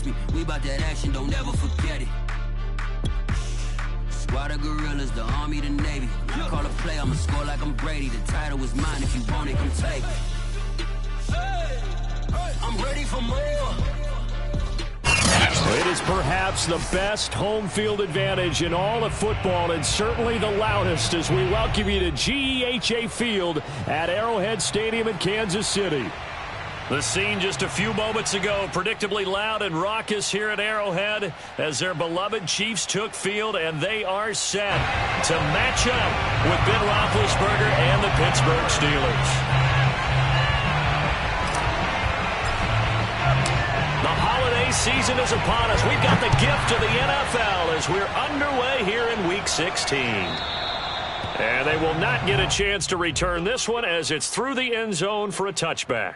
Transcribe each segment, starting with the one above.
me. We bout that action, don't ever forget it. Squad of gorillas, the army, the navy. Call a play, I'ma score like I'm Brady. The title is mine, if you want it, come take it. I'm ready for more. It is perhaps the best home field advantage in all of football, and certainly the loudest, as we welcome you to GEHA Field at Arrowhead Stadium in Kansas City. The scene just a few moments ago, predictably loud and raucous here at Arrowhead as their beloved Chiefs took field, and they are set to match up with Ben Roethlisberger and the Pittsburgh Steelers. The holiday season is upon us. We've got the gift of the NFL as we're underway here in Week 16. And they will not get a chance to return this one as it's through the end zone for a touchback.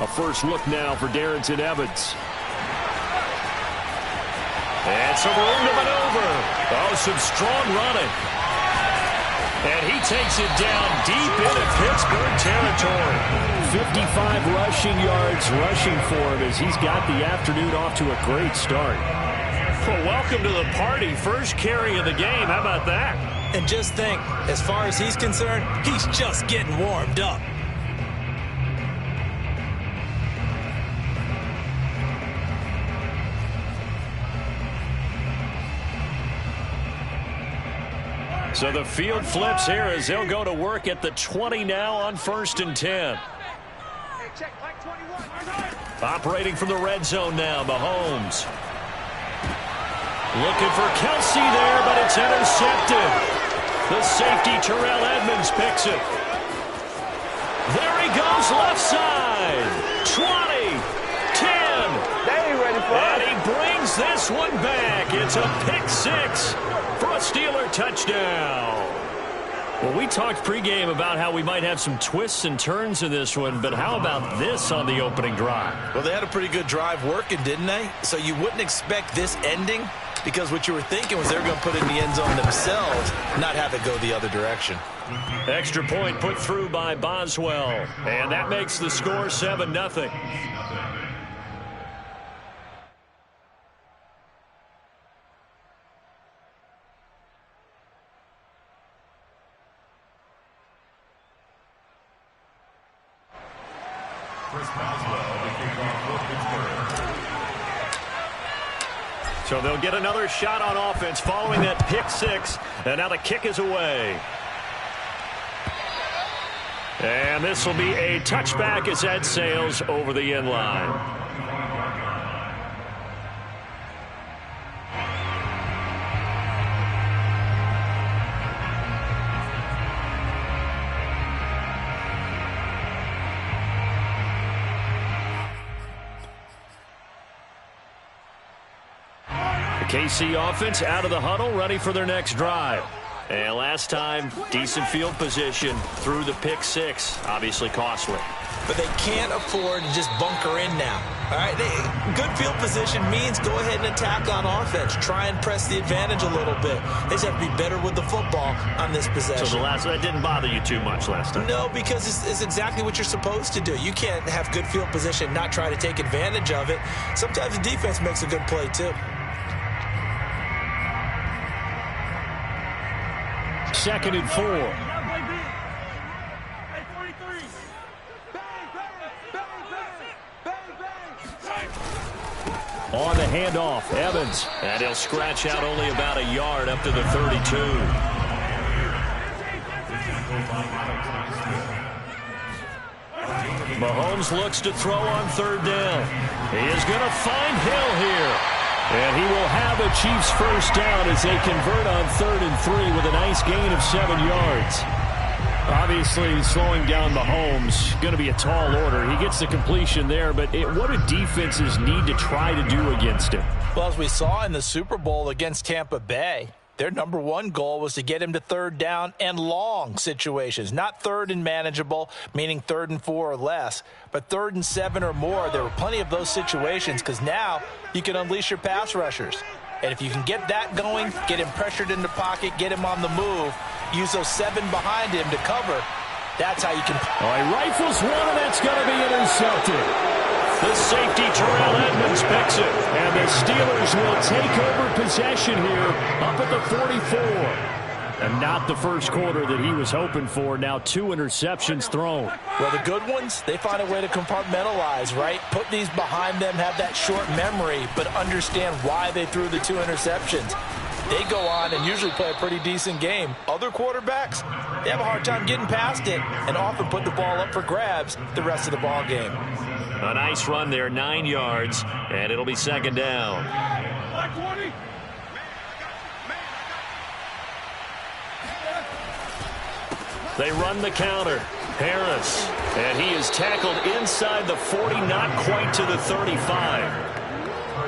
A first look now for Darrington Evans. And some room to maneuver. Oh, some strong running. And he takes it down deep into Pittsburgh territory. 55 rushing yards rushing for him as he's got the afternoon off to a great start. Well, welcome to the party. First carry of the game. How about that? And just think, as far as he's concerned, he's just getting warmed up. So the field flips here as they'll go to work at the 20 now on 1st and 10. Operating from the red zone now, Mahomes. Looking for Kelsey there, but it's intercepted. The safety, Terrell Edmonds, picks it. There he goes, left side. 20, 10. They ain't ready for and us. he brings this one back. It's a pick six for a Steeler touchdown. Well, we talked pregame about how we might have some twists and turns in this one, but how about this on the opening drive? Well, they had a pretty good drive working, didn't they? So you wouldn't expect this ending, because what you were thinking was they were going to put it in the end zone themselves, not have it go the other direction. Extra point put through by Boswell, and that makes the score 7-0. So they'll get another shot on offense following that pick six, and now the kick is away. And this will be a touchback as that sails over the end line. KC offense out of the huddle, ready for their next drive. And last time, decent field position through the pick six. Obviously costly. But they can't afford to just bunker in now. All right, good field position means go ahead and attack on offense. Try and press the advantage a little bit. They just have to be better with the football on this possession. So that didn't bother you too much last time? No, because it's exactly what you're supposed to do. You can't have good field position, not try to take advantage of it. Sometimes the defense makes a good play too. 2nd and 4. On the handoff, Evans. And he'll scratch out only about a yard up to the 32. Mahomes looks to throw on 3rd down. He is going to find Hill here. And he will have a Chiefs first down as they convert on 3rd and 3 with a nice gain of 7 yards. Obviously, slowing down Mahomes, going to be a tall order. He gets the completion there, but what do defenses need to try to do against him? Well, as we saw in the Super Bowl against Tampa Bay, their number one goal was to get him to third down and long situations, not third and manageable, meaning 3rd and 4 or less, but 3rd and 7 or more. There were plenty of those situations because now you can unleash your pass rushers. And if you can get that going, get him pressured in the pocket, get him on the move, use those 7 behind him to cover, that's how you can. Oh, he rifles one, and that's going to be intercepted. The safety, Terrell Edmonds, picks it. And the Steelers will take over possession here up at the 44. And not the first quarter that he was hoping for. Now 2 interceptions thrown. Well, the good ones, they find a way to compartmentalize, right? Put these behind them, have that short memory, but understand why they threw the 2 interceptions. They go on and usually play a pretty decent game. Other quarterbacks, they have a hard time getting past it and often put the ball up for grabs the rest of the ball game. A nice run there, 9 yards, and it'll be 2nd down. They run the counter. Harris, and he is tackled inside the 40, not quite to the 35.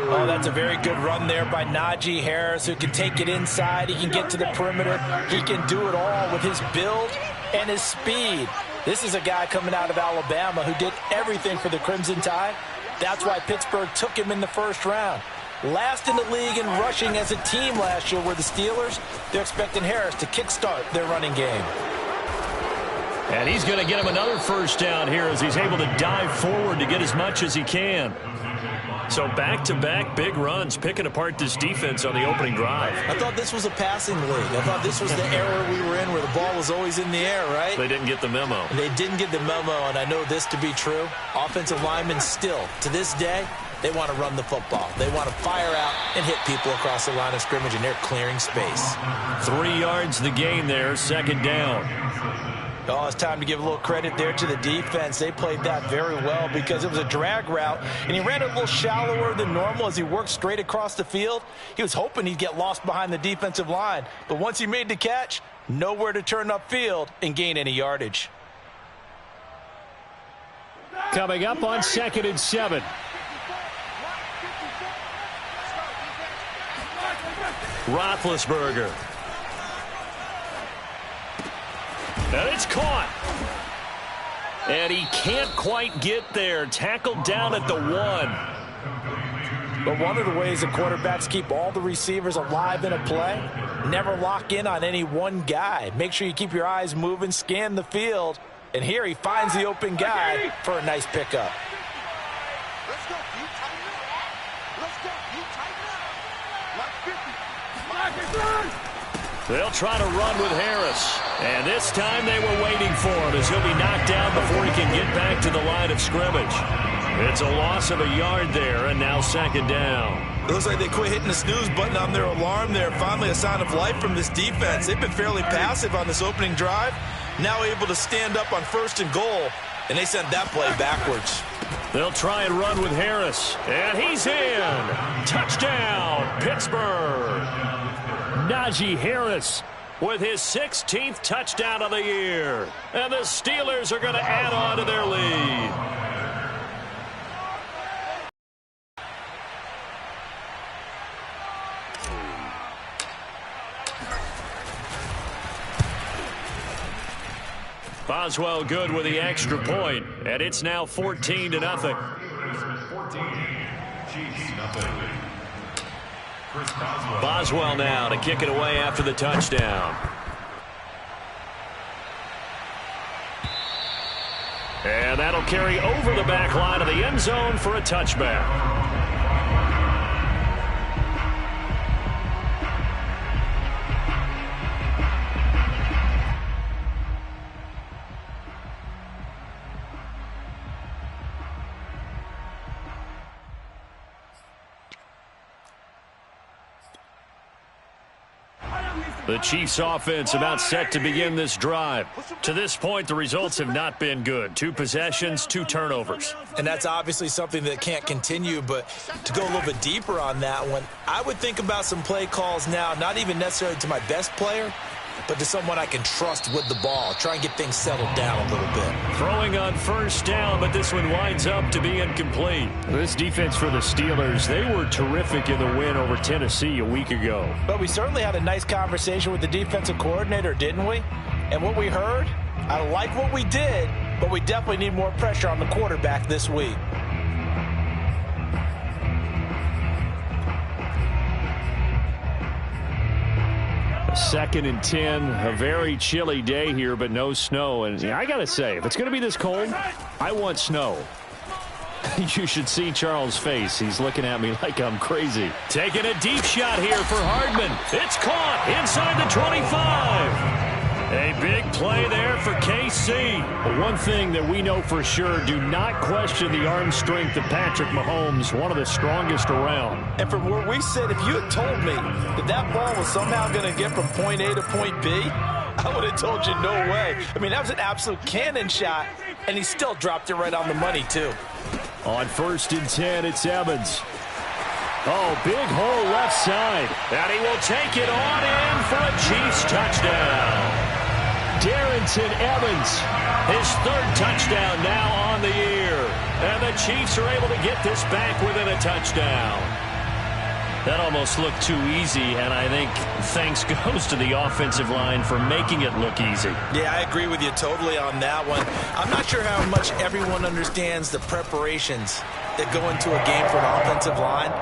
Oh, that's a very good run there by Najee Harris, who can take it inside. He can get to the perimeter. He can do it all with his build and his speed. This is a guy coming out of Alabama who did everything for the Crimson Tide. That's why Pittsburgh took him in the first round. Last in the league in rushing as a team last year were the Steelers. They're expecting Harris to kickstart their running game. And he's going to get him another first down here as he's able to dive forward to get as much as he can. So back-to-back big runs, picking apart this defense on the opening drive. I thought this was a passing league. I thought this was the era we were in where the ball was always in the air, right? They didn't get the memo. They didn't get the memo, and I know this to be true. Offensive linemen still, to this day, they want to run the football. They want to fire out and hit people across the line of scrimmage, and they're clearing space. 3 yards the gain there, 2nd down. Oh, it's time to give a little credit there to the defense. They played that very well because it was a drag route, and he ran it a little shallower than normal as he worked straight across the field. He was hoping he'd get lost behind the defensive line, but once he made the catch, nowhere to turn upfield and gain any yardage. Coming up on 2nd and 7. Roethlisberger. And it's caught. And he can't quite get there. Tackled down at the 1. But one of the ways that quarterbacks keep all the receivers alive in a play, never lock in on any one guy. Make sure you keep your eyes moving, scan the field. And here he finds the open guy for a nice pickup. Let's go. You tighten up. Let's go. You tighten up. Like 50. They'll try to run with Harris. And this time they were waiting for him as he'll be knocked down before he can get back to the line of scrimmage. It's a loss of a yard there, and now 2nd down. It looks like they quit hitting the snooze button on their alarm there. Finally a sign of life from this defense. They've been fairly passive on this opening drive. Now able to stand up on 1st and goal, and they sent that play backwards. They'll try and run with Harris. And he's in. Touchdown, Pittsburgh. Najee Harris with his 16th touchdown of the year. And the Steelers are going to add on to their lead. Boswell good with the extra point, and it's now 14-0. Boswell now to kick it away after the touchdown. And that'll carry over the back line of the end zone for a touchback. The Chiefs offense about set to begin this drive. To this point, the results have not been good. 2 possessions, 2 turnovers. And that's obviously something that can't continue, but to go a little bit deeper on that one, I would think about some play calls now, not even necessarily to my best player, but to someone I can trust with the ball. Try and get things settled down a little bit. Throwing on first down, but this one winds up to be incomplete. This defense for the Steelers, they were terrific in the win over Tennessee a week ago. But we certainly had a nice conversation with the defensive coordinator, didn't we? And what we heard, I like what we did, but we definitely need more pressure on the quarterback this week. Second and 10, a very chilly day here, but no snow. And I got to say, if it's going to be this cold, I want snow. You should see Charles' face. He's looking at me like I'm crazy. Taking a deep shot here for Hardman. It's caught inside the 25. A big play there for KC. But one thing that we know for sure, do not question the arm strength of Patrick Mahomes, one of the strongest around. And from where we sit, if you had told me that that ball was somehow going to get from point A to point B, I would have told you no way. I mean, that was an absolute cannon shot, and he still dropped it right on the money, too. On first and 10, it's Evans. Oh, big hole left side. And he will take it on in for a Chiefs touchdown. Darrington Evans, his third touchdown now on the year. And the Chiefs are able to get this back within a touchdown. That almost looked too easy, and I think thanks goes to the offensive line for making it look easy. Yeah, I agree with you totally on that one. I'm not sure how much everyone understands the preparations that go into a game for an offensive line,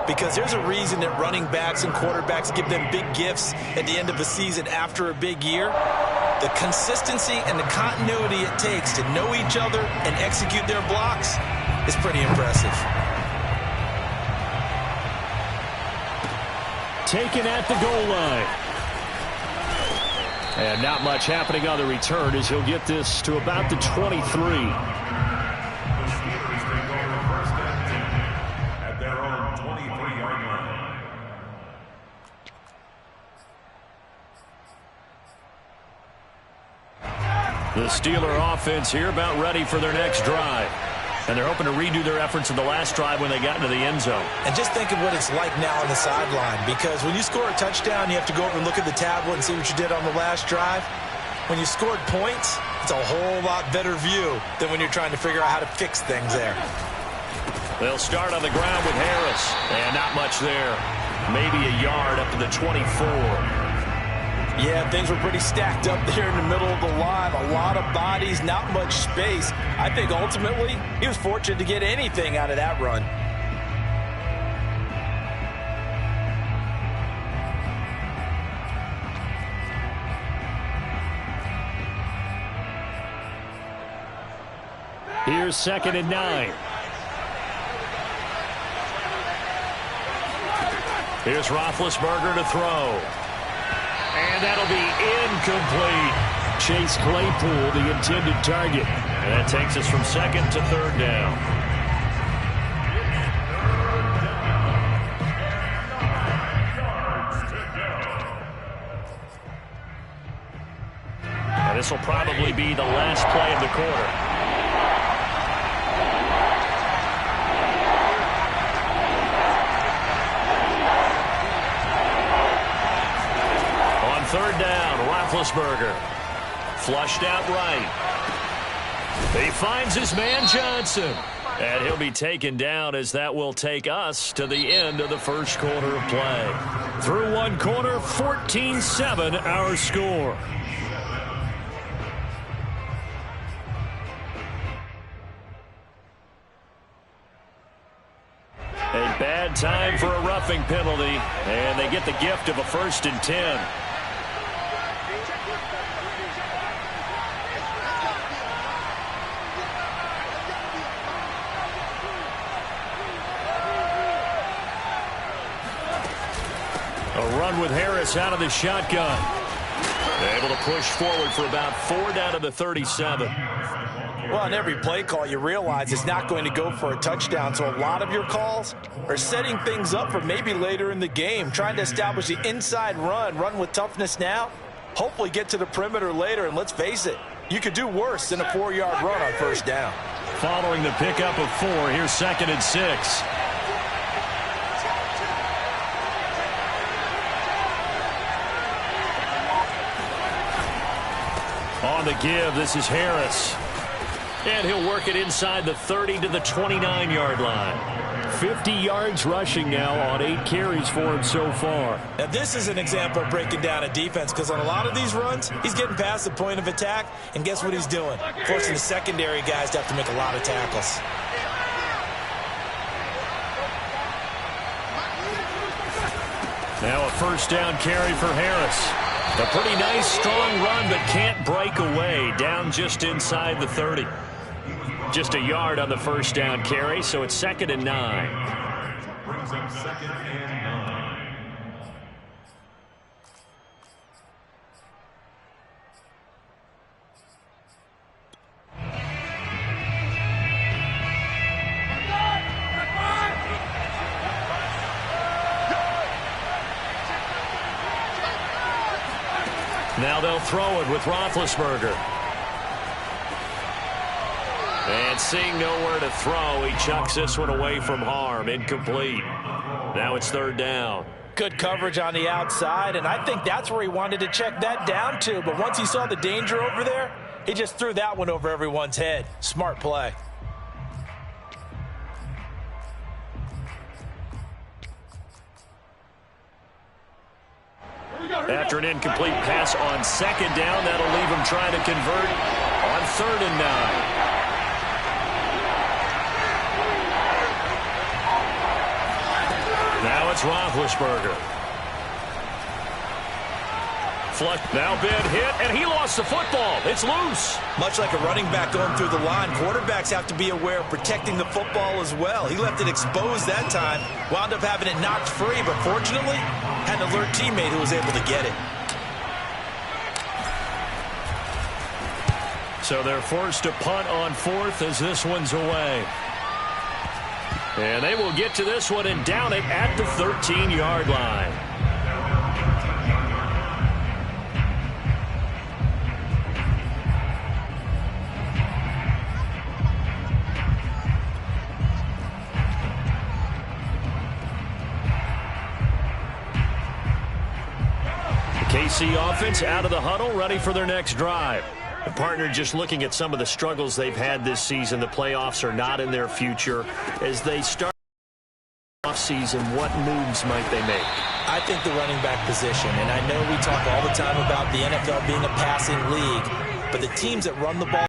because there's a reason that running backs and quarterbacks give them big gifts at the end of the season after a big year. The consistency and the continuity it takes to know each other and execute their blocks is pretty impressive. Taken at the goal line. And not much happening on the return as he'll get this to about the 23. At their own 23-yard line. The Steeler offense here about ready for their next drive. And they're hoping to redo their efforts in the last drive when they got into the end zone. And just think of what it's like now on the sideline, because when you score a touchdown, you have to go over and look at the tablet and see what you did on the last drive. When you scored points, it's a whole lot better view than when you're trying to figure out how to fix things there. They'll start on the ground with Harris. And not much there. Maybe a yard up to the 24. Yeah, things were pretty stacked up there in the middle of the line. A lot of bodies, not much space. I think ultimately he was fortunate to get anything out of that run. Here's 2nd and 9. Here's Roethlisberger to throw. And that'll be incomplete. Chase Claypool, the intended target. And that takes us from 2nd to 3rd down. And this will probably be the last play of the quarter. Third down, Roethlisberger. Flushed out right. He finds his man Johnson. And he'll be taken down as that will take us to the end of the first quarter of play. Through one quarter, 14-7 our score. A bad time for a roughing penalty. And they get the gift of a 1st and 10. A run with Harris out of the shotgun. Able to push forward for about 4 down to the 37. Well, on every play call, you realize it's not going to go for a touchdown. So a lot of your calls are setting things up for maybe later in the game, trying to establish the inside run with toughness now, hopefully get to the perimeter later. And let's face it, you could do worse than a 4-yard run on first down. Following the pickup of 4, here's 2nd and 6. On the give, this is Harris. And he'll work it inside the 30 to the 29-yard line. 50 yards rushing now on 8 carries for him so far. Now, this is an example of breaking down a defense, because on a lot of these runs, he's getting past the point of attack, and guess what he's doing? Forcing the secondary guys to have to make a lot of tackles. Now a first down carry for Harris. A pretty nice, strong run, but can't break away. Down just inside the 30. Just a yard on the first down carry, so it's 2nd and 9. Brings up 2nd and 9. Now they'll throw it with Roethlisberger. And seeing nowhere to throw, he chucks this one away from harm. Incomplete. Now it's 3rd down. Good coverage on the outside, and I think that's where he wanted to check that down to. But once he saw the danger over there, he just threw that one over everyone's head. Smart play. After an incomplete pass on 2nd down, that'll leave him trying to convert on 3rd and 9. Now it's Roethlisberger. Flush. Now been hit, and he lost the football. It's loose. Much like a running back going through the line, quarterbacks have to be aware of protecting the football as well. He left it exposed that time, wound up having it knocked free, but fortunately, had an alert teammate who was able to get it. So they're forced to punt on 4th as this one's away. And they will get to this one and down it at the 13-yard line. KC offense out of the huddle, ready for their next drive. The partner just looking at some of the struggles they've had this season. The playoffs are not in their future. As they start off season, what moves might they make? I think the running back position, and I know we talk all the time about the NFL being a passing league, but the teams that run the ball,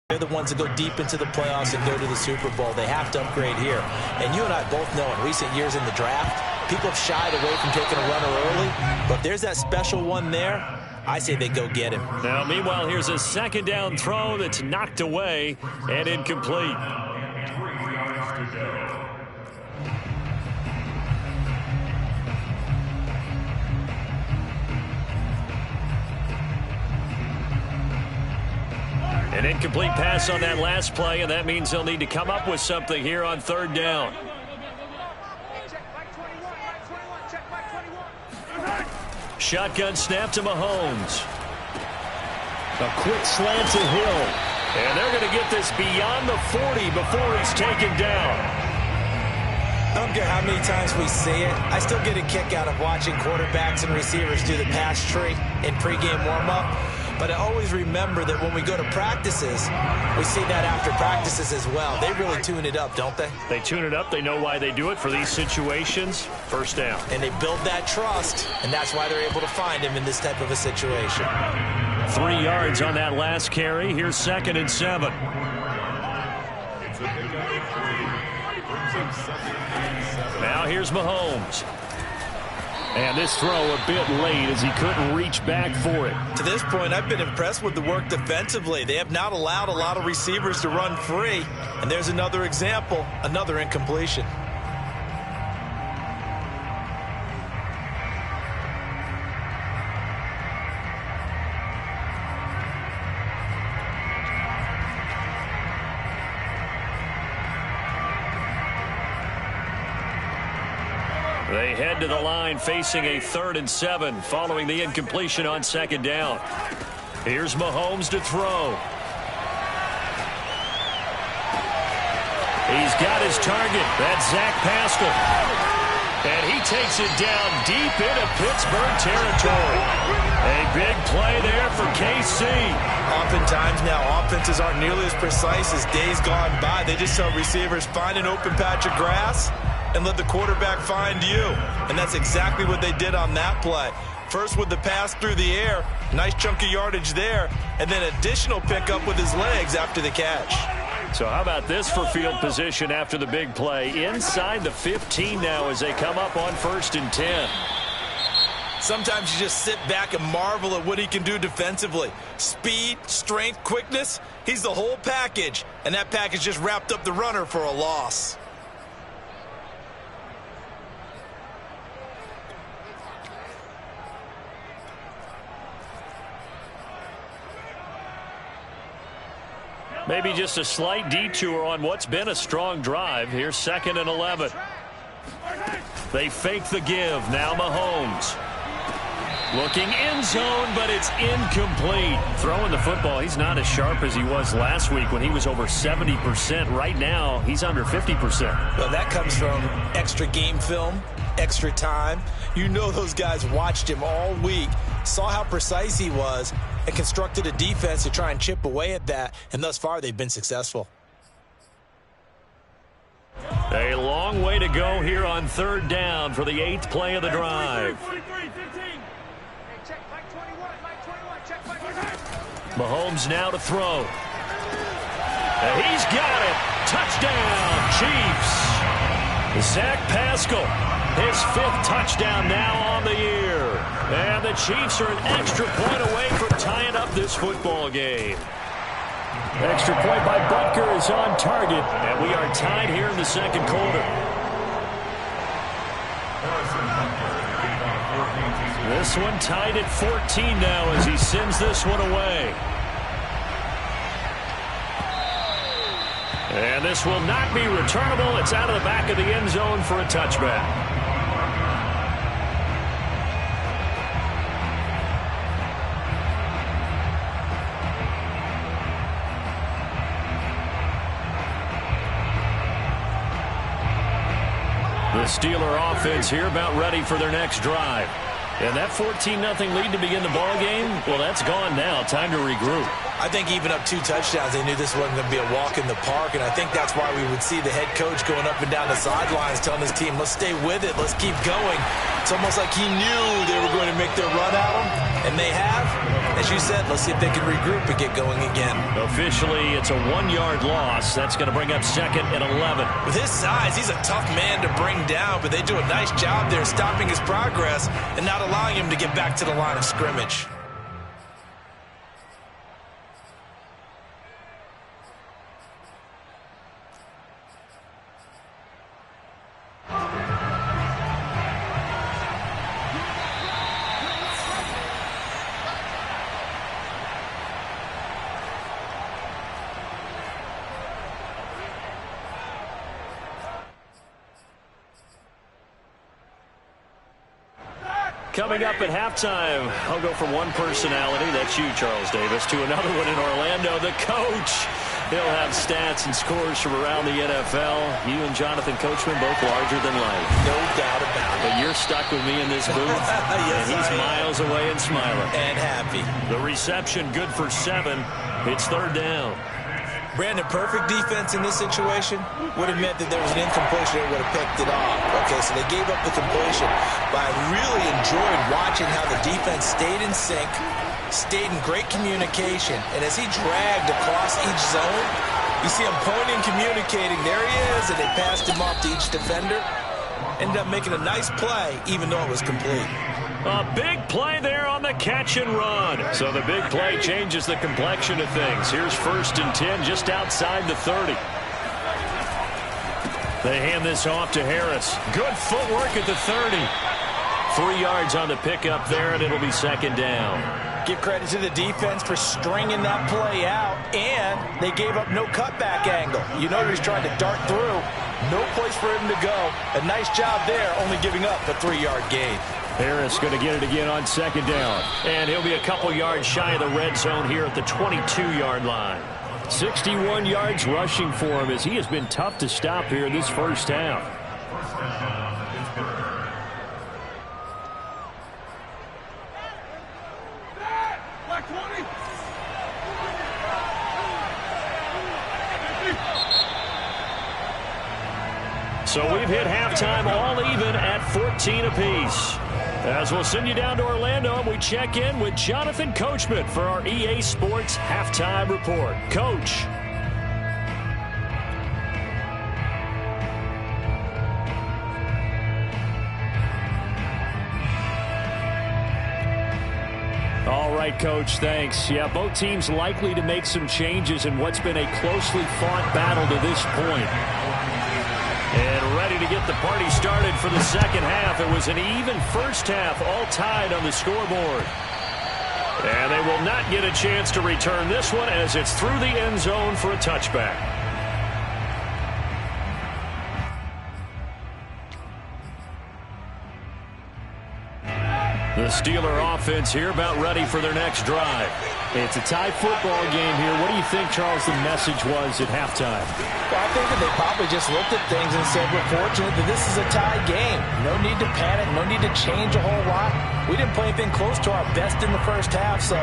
they're the ones that go deep into the playoffs and go to the Super Bowl. They have to upgrade here. And you and I both know in recent years in the draft, people have shied away from taking a runner early, but if there's that special one there, I say they go get him. Now, meanwhile, here's a 2nd down throw that's knocked away and incomplete. An incomplete pass on that last play, and that means they'll need to come up with something here on 3rd down. Shotgun snap to Mahomes. A quick slant to Hill. And they're going to get this beyond the 40 before he's taken down. I don't care how many times we see it. I still get a kick out of watching quarterbacks and receivers do the pass tree in pregame warm-up. But I always remember that when we go to practices, we see that after practices as well. They really tune it up, don't they? They tune it up. They know why they do it for these situations. First down. And they build that trust, and that's why they're able to find him in this type of a situation. 3 yards on that last carry. Here's 2nd and 7. Now here's Mahomes. And this throw a bit late as he couldn't reach back for it. To this point, I've been impressed with the work defensively. They have not allowed a lot of receivers to run free. And there's another example, another incompletion. They head to the line facing a 3rd and 7 following the incompletion on 2nd down. Here's Mahomes to throw. He's got his target. That's Zach Pascal. And he takes it down deep into Pittsburgh territory. A big play there for KC. Oftentimes now, offenses aren't nearly as precise as days gone by. They just tell receivers, find an open patch of grass and let the quarterback find you. And that's exactly what they did on that play. First with the pass through the air, nice chunk of yardage there, and then additional pickup with his legs after the catch. So how about this for field position after the big play? Inside the 15 now as they come up on 1st and 10. Sometimes you just sit back and marvel at what he can do defensively. Speed, strength, quickness, he's the whole package. And that package just wrapped up the runner for a loss. Maybe just a slight detour on what's been a strong drive. Here's 2nd and 11. They fake the give. Now Mahomes. Looking end zone, but it's incomplete. Throwing the football, he's not as sharp as he was last week when he was over 70%. Right now, he's under 50%. Well, that comes from extra game film, extra time. You know those guys watched him all week, saw how precise he was, and constructed a defense to try and chip away at that, and thus far they've been successful. A long way to go here on 3rd down for the 8th play of the drive. Mahomes now to throw. And he's got it. Touchdown, Chiefs. Zach Pascal, his 5th touchdown now on the year. And the Chiefs are an extra point away from tying up this football game. Extra point by Butker is on target, and we are tied here in the 2nd quarter. This one tied at 14 now as he sends this one away. And this will not be returnable. It's out of the back of the end zone for a touchback. The Steeler offense here about ready for their next drive. And that 14-0 lead to begin the ball game, well, that's gone now. Time to regroup. I think even up 2 touchdowns, they knew this wasn't going to be a walk in the park, and I think that's why we would see the head coach going up and down the sidelines telling his team, let's stay with it, let's keep going. It's almost like he knew they were going to make their run at him, and they have. As you said, let's see if they can regroup and get going again. Officially, it's a 1-yard loss. That's going to bring up 2nd and 11. With his size, he's a tough man to bring down, but they do a nice job there stopping his progress and not allowing him to get back to the line of scrimmage. Coming up at halftime, I'll go from one personality, that's you, Charles Davis, to another one in Orlando, the coach. He'll have stats and scores from around the NFL. You and Jonathan Coachman, both larger than life. No doubt about it. But you're stuck with me in this booth, yes, and he's miles away and smiling. And happy. The reception good for 7. It's 3rd down. Brandon, perfect defense in this situation would have meant that there was an incompletion that would have picked it off. Okay, so they gave up the completion. But I really enjoyed watching how the defense stayed in sync, stayed in great communication. And as he dragged across each zone, you see him pointing, communicating. There he is, and they passed him off to each defender. Ended up making a nice play, even though it was complete. A big play there on the catch and run. So the big play changes the complexion of things. Here's 1st and 10 just outside the 30. They hand this off to Harris. Good footwork at the 30. 3 yards on the pickup there, and it'll be 2nd down. Give credit to the defense for stringing that play out, and they gave up no cutback angle. You know he was trying to dart through. No place for him to go. A nice job there, only giving up a 3-yard gain. Harris going to get it again on 2nd down. And he'll be a couple yards shy of the red zone here at the 22-yard line. 61 yards rushing for him as he has been tough to stop here in this first half. So we've hit halftime all even at 14 apiece. As we'll send you down to Orlando, and we check in with Jonathan Coachman for our EA Sports Halftime Report. Coach. All right, Coach, thanks. Yeah, both teams likely to make some changes in what's been a closely fought battle to this point. And ready to get the party started for the second half. It was an even first half, all tied on the scoreboard. And they will not get a chance to return this one as it's through the end zone for a touchback. The Steeler offense here about ready for their next drive. It's a tie football game here. What do you think, Charles, the message was at halftime? Well, I think that they probably just looked at things and said, we're fortunate that this is a tie game. No need to panic. No need to change a whole lot. We didn't play anything close to our best in the first half, so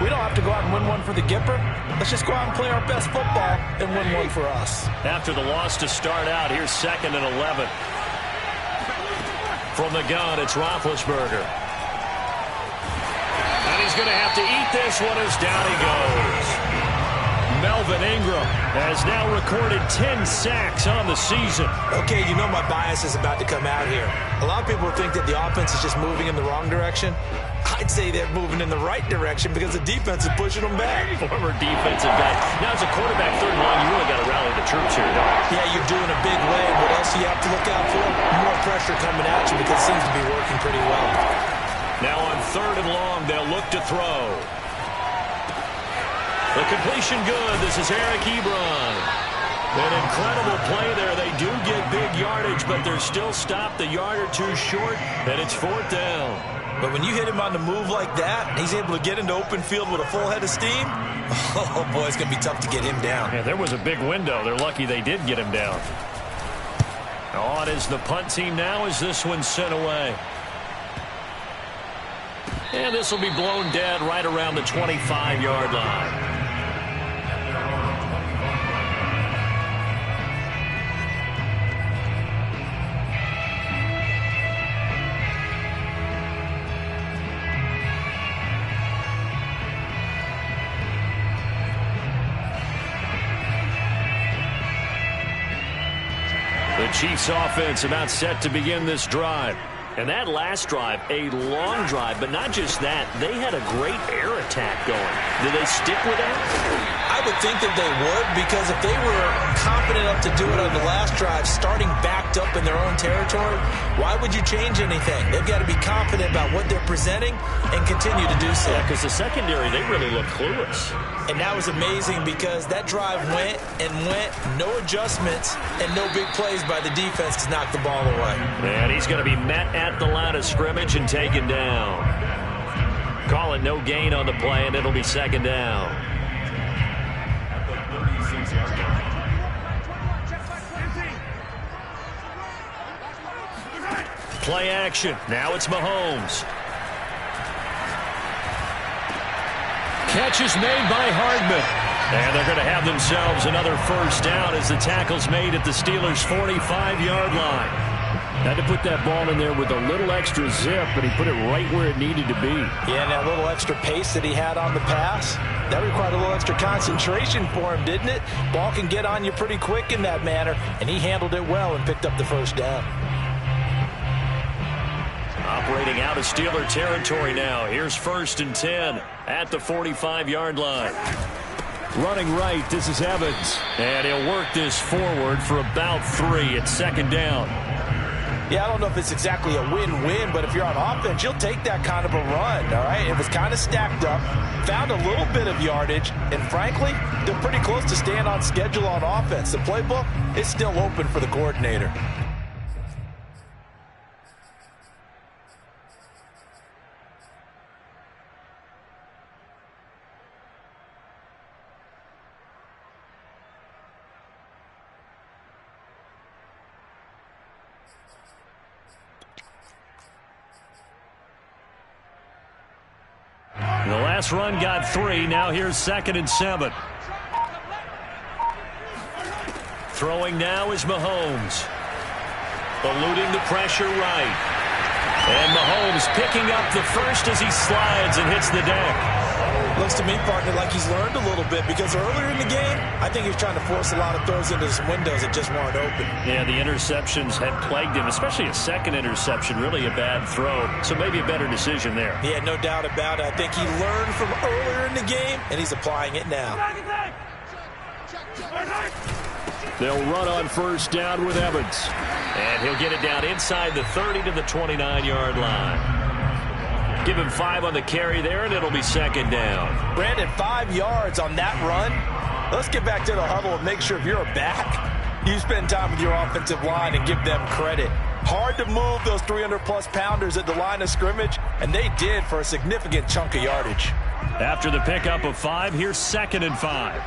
we don't have to go out and win one for the Gipper. Let's just go out and play our best football and win one for us. After the loss to start out, here's 2nd and 11. From the gun, it's Roethlisberger. And he's going to have to eat this one as down he goes. Melvin Ingram has now recorded 10 sacks on the season. Okay, you know my bias is about to come out here. A lot of people think that the offense is just moving in the wrong direction. I'd say they're moving in the right direction because the defense is pushing them back. Former defensive back. Now, as a quarterback, third and long, you really got to rally the troops here, don't you? Yeah, you're doing a big way. What else do you have to look out for? More pressure coming at you because it seems to be working pretty well. Now on 3rd and long, they'll look to throw. The completion good. This is Eric Ebron. An incredible play there. They do get big yardage, but they're still stopped a yard or two short, and it's 4th down. But when you hit him on the move like that, he's able to get into open field with a full head of steam, oh, boy, it's going to be tough to get him down. Yeah, there was a big window. They're lucky they did get him down. On is the punt team now as this one's sent away. And this will be blown dead right around the 25-yard line. The Chiefs offense about set to begin this drive. And that last drive, a long drive, but not just that. They had a great air attack going. Did they stick with that? I would think that they would, because if they were confident enough to do it on the last drive, starting backed up in their own territory, why would you change anything? They've got to be confident about what they're presenting and continue to do so. Yeah, because the secondary, they really look clueless. And that was amazing because that drive went and went, no adjustments, and no big plays by the defense to knock the ball away. And he's going to be met at the line of scrimmage and taken down. Call it no gain on the play, and it'll be 2nd down. Play action. Now it's Mahomes. Catch is made by Hardman. And they're going to have themselves another 1st down as the tackle's made at the Steelers' 45-yard line. Had to put that ball in there with a little extra zip, but he put it right where it needed to be. Yeah, and that little extra pace that he had on the pass, that required a little extra concentration for him, didn't it? Ball can get on you pretty quick in that manner, and he handled it well and picked up the 1st down. Operating out of Steeler territory now. Here's 1st and 10 at the 45-yard line. Running right, this is Evans. And he'll work this forward for about 3 at 2nd down. Yeah, I don't know if it's exactly a win-win, but if you're on offense, you'll take that kind of a run, all right? It was kind of stacked up, found a little bit of yardage, and frankly, they're pretty close to staying on schedule on offense. The playbook is still open for the coordinator. The last run got 3. Now here's 2nd and 7. Throwing now is Mahomes. eluding the pressure right. And Mahomes picking up the first as he slides and hits the deck. Looks to me, partner, like he's learned a little bit because earlier in the game, I think he was trying to force a lot of throws into some windows that just weren't open. Yeah, the interceptions had plagued him, especially a second interception, really a bad throw. So maybe a better decision there. Yeah, no doubt about it. I think he learned from earlier in the game, and he's applying it now. They'll run on first down with Evans. And he'll get it down inside the 30 to the 29-yard line. Give him 5 on the carry there, and it'll be second down. Brandon, 5 yards on that run. Let's get back to the huddle and make sure if you're a back, you spend time with your offensive line and give them credit. Hard to move those 300-plus pounders at the line of scrimmage, and they did for a significant chunk of yardage. After the pickup of 5, here's 2nd and 5.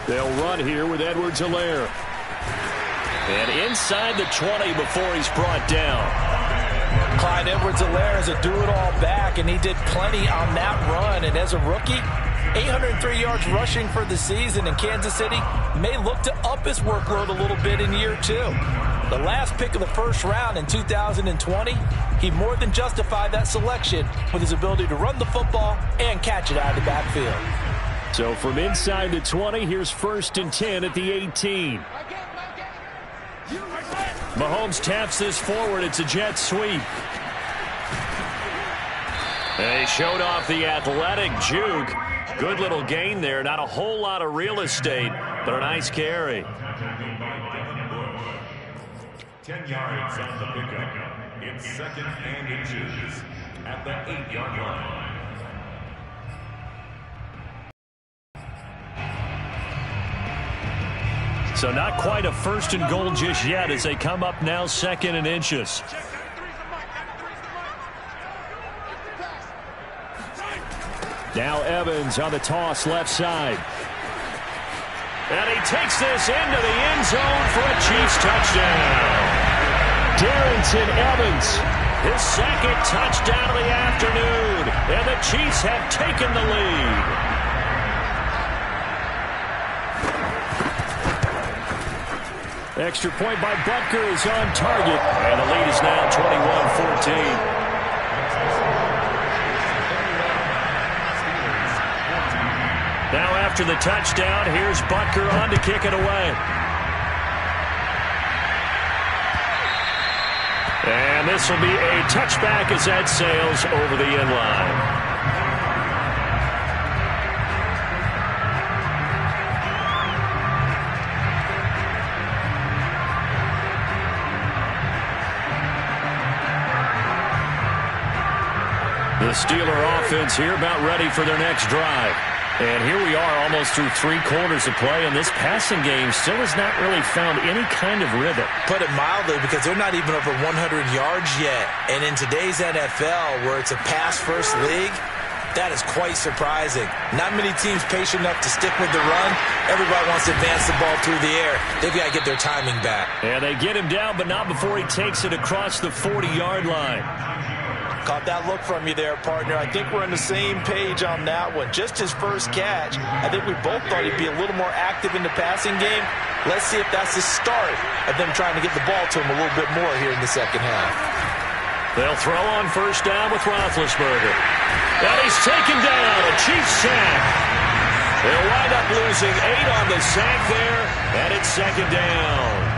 They'll run here with Edwards-Helaire. And inside the 20 before he's brought down. Clyde Edwards-Helaire is a do-it-all back, and he did plenty on that run. And as a rookie, 803 yards rushing for the season, and Kansas City may look to up his workload a little bit in year 2. The last pick of the first round in 2020, he more than justified that selection with his ability to run the football and catch it out of the backfield. So from inside the 20, here's 1st and 10 at the 18. Mahomes taps this forward. It's a jet sweep. They showed off the athletic juke. Good little gain there. Not a whole lot of real estate, but a nice carry. 10 yards on the pickup. It's 2nd and inches at the 8-yard line. So not quite a 1st and goal just yet as they come up now 2nd and inches. Now Evans on the toss left side. And he takes this into the end zone for a Chiefs touchdown. Darrington Evans, his 2nd touchdown of the afternoon. And the Chiefs have taken the lead. Extra point by Butker is on target. And the lead is now 21-14. Now after the touchdown, here's Butker on to kick it away. And this will be a touchback as that sails over the end line. The Steeler offense here about ready for their next drive. And here we are almost through 3 quarters of play, and this passing game still has not really found any kind of rhythm. Put it mildly, because they're not even over 100 yards yet. And in today's NFL, where it's a pass-first league, that is quite surprising. Not many teams patient enough to stick with the run. Everybody wants to advance the ball through the air. They've got to get their timing back. And they get him down, but not before he takes it across the 40-yard line. Caught that look from you there, partner. I think we're on the same page on that one. Just his first catch. I think we both thought he'd be a little more active in the passing game. Let's see if that's the start of them trying to get the ball to him a little bit more here in the second half. They'll throw on first down with Roethlisberger. And he's taken down. A Chiefs sack. They'll wind up losing 8 on the sack there, and it's second down.